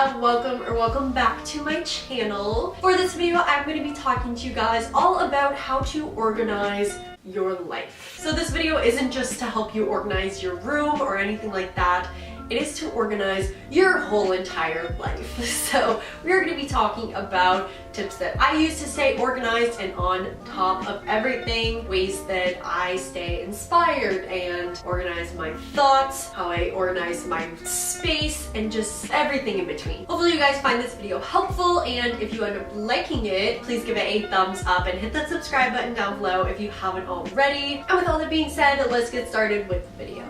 welcome back to my channel. For this video, I'm going to be talking to you guys all about how to organize your life. So this video isn't just to help you organize your room or anything like that. It is to organize your whole entire life. So we are going to be talking about tips that I use to stay organized and on top of everything, ways that I stay inspired and organize my thoughts, how I organize my space, and just everything in between. Hopefully you guys find this video helpful, and if you end up liking it, please give it a thumbs up and hit that subscribe button down below if you haven't already. And with all that being said, let's get started with the video.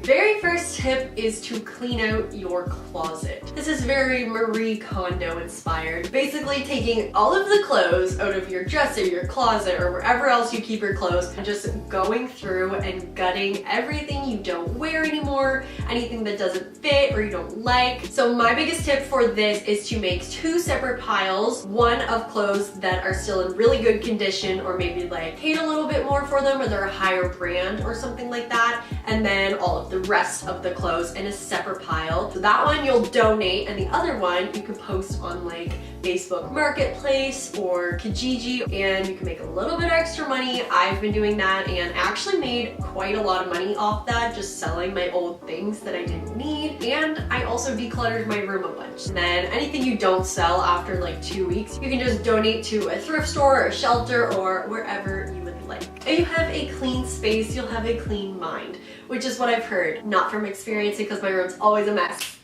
Very first tip is to clean out your closet. This is very Marie Kondo inspired. Basically taking all of the clothes out of your dresser, your closet, or wherever else you keep your clothes, and just going through and gutting everything you don't wear anymore, anything that doesn't fit or you don't like. So my biggest tip for this is to make two separate piles, one of clothes that are still in really good condition or maybe like paid a little bit more for them or they're a higher brand or something like that, and then all of the rest of the clothes in a separate pile. So that one you'll donate, and the other one you can post on like Facebook Marketplace or Kijiji, and you can make a little bit extra money. I've been doing that and actually made quite a lot of money off that, just selling my old things that I didn't need. And I also decluttered my room a bunch. And then anything you don't sell after like 2 weeks, you can just donate to a thrift store or a shelter or wherever you would like. If you have a clean space, you'll have a clean mind, which is what I've heard, not from experience because my room's always a mess.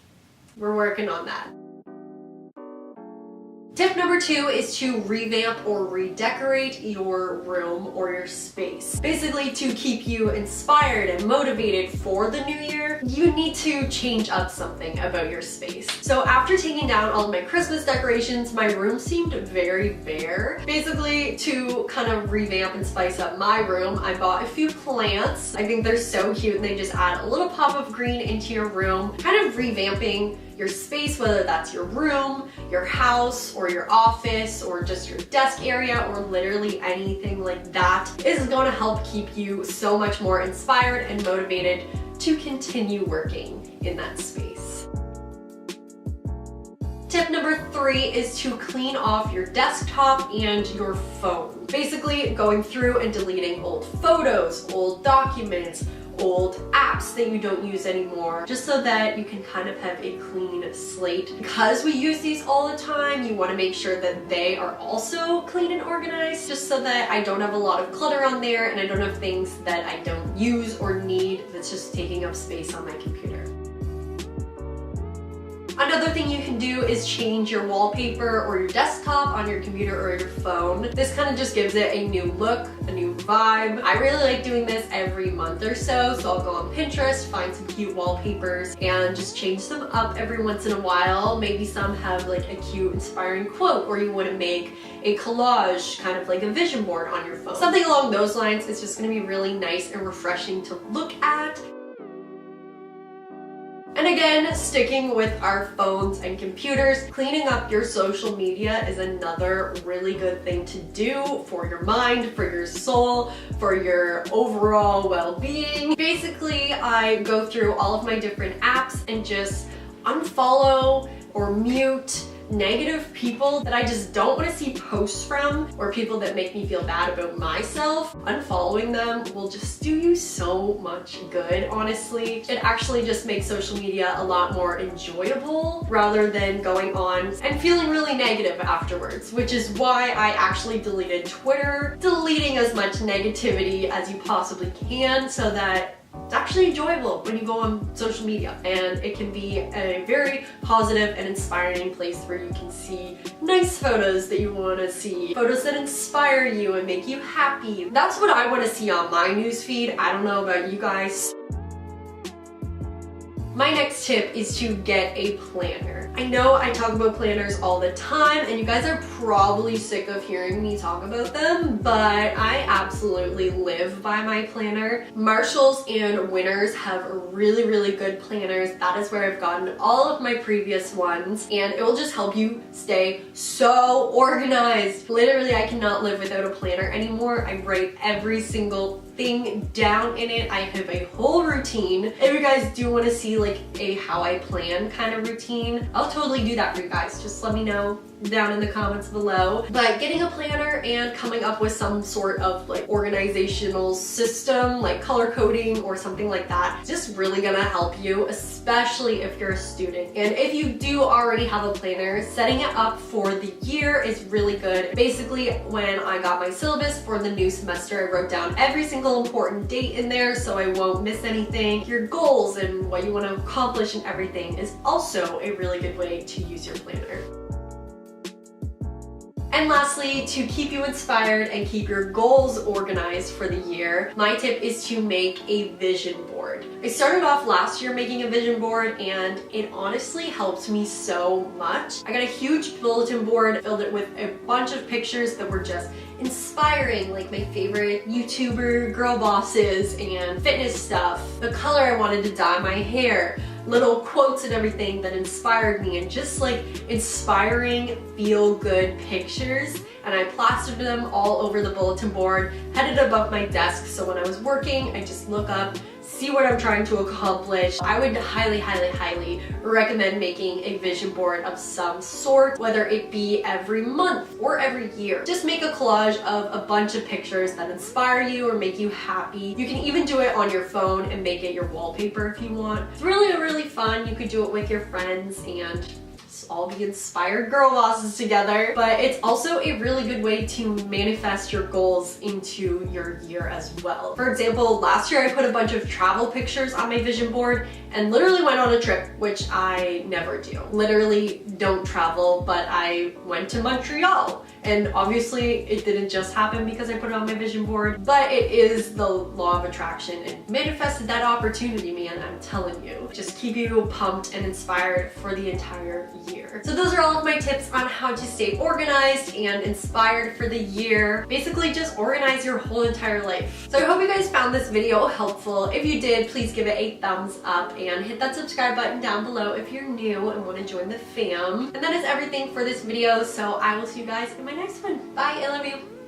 We're working on that. Tip number 2 is to revamp or redecorate your room or your space. Basically, to keep you inspired and motivated for the new year, you need to change up something about your space. So after taking down all of my Christmas decorations, my room seemed very bare. Basically, to kind of revamp and spice up my room, I bought a few plants. I think they're so cute and they just add a little pop of green into your room, kind of revamping your space, whether that's your room, your house, or your office, or just your desk area, or literally anything like that, is going to help keep you so much more inspired and motivated to continue working in that space. Tip number 3 is to clean off your desktop and your phone. Basically going through and deleting old photos, old documents, old apps that you don't use anymore, just so that you can kind of have a clean slate. Because we use these all the time, you want to make sure that they are also clean and organized, just so that I don't have a lot of clutter on there and I don't have things that I don't use or need that's just taking up space on my computer. Another thing you can do is change your wallpaper or your desktop on your computer or your phone. This kind of just gives it a new look, a new vibe. I really like doing this every month or so, so I'll go on Pinterest, find some cute wallpapers, and just change them up every once in a while. Maybe some have like a cute inspiring quote, or you want to make a collage, kind of like a vision board on your phone. Something along those lines. It's just going to be really nice and refreshing to look at. And again, sticking with our phones and computers, cleaning up your social media is another really good thing to do for your mind, for your soul, for your overall well-being. Basically, I go through all of my different apps and just unfollow or mute negative people that I just don't want to see posts from, or people that make me feel bad about myself. Unfollowing them will just do you so much good, honestly. It actually just makes social media a lot more enjoyable rather than going on and feeling really negative afterwards, which is why I actually deleted Twitter, deleting as much negativity as you possibly can so that it's actually enjoyable when you go on social media, and it can be a very positive and inspiring place where you can see nice photos that you want to see, photos that inspire you and make you happy. That's what I want to see on my newsfeed. I don't know about you guys. My next tip is to get a planner. I know I talk about planners all the time and you guys are probably sick of hearing me talk about them, but I absolutely live by my planner. Marshalls and Winners have really, really good planners. That is where I've gotten all of my previous ones, and it will just help you stay so organized. Literally, I cannot live without a planner anymore. I write every single thing down in it. I have a whole routine. If you guys do want to see like a how I plan kind of routine, I'll totally do that for you guys. Just let me know down in the comments below. But getting a planner and coming up with some sort of like organizational system, like color coding or something like that, is just really gonna help you, especially if you're a student. And if you do already have a planner, setting it up for the year is really good. Basically, when I got my syllabus for the new semester, I wrote down every single important date in there so I won't miss anything. Your goals and what you want to accomplish and everything is also a really good way to use your planner. And lastly, to keep you inspired and keep your goals organized for the year, my tip is to make a vision board. I started off last year making a vision board and it honestly helped me so much. I got a huge bulletin board, filled it with a bunch of pictures that were just inspiring, like my favorite YouTuber girl bosses and fitness stuff, the color I wanted to dye my hair, little quotes and everything that inspired me, and just like inspiring feel-good pictures. And I plastered them all over the bulletin board, had it above my desk, so when I was working, I just look up, see what I'm trying to accomplish. I would highly recommend making a vision board of some sort, whether it be every month or every year. Just make a collage of a bunch of pictures that inspire you or make you happy. You can even do it on your phone and make it your wallpaper if you want. It's really fun. You could do it with your friends and all be inspired girl bosses together. But it's also a really good way to manifest your goals into your year as well. For example, last year I put a bunch of travel pictures on my vision board and literally went on a trip, which I never do. Literally don't travel, but I went to Montreal. And obviously it didn't just happen because I put it on my vision board, but it is the law of attraction and manifested that opportunity, man, I'm telling you. Just keep you pumped and inspired for the entire year. So those are all of my tips on how to stay organized and inspired for the year. Basically just organize your whole entire life. So I hope you guys found this video helpful. If you did, please give it a thumbs up and hit that subscribe button down below if you're new and want to join the fam. And that is everything for this video, so I will see you guys in my next one. Bye, I love you.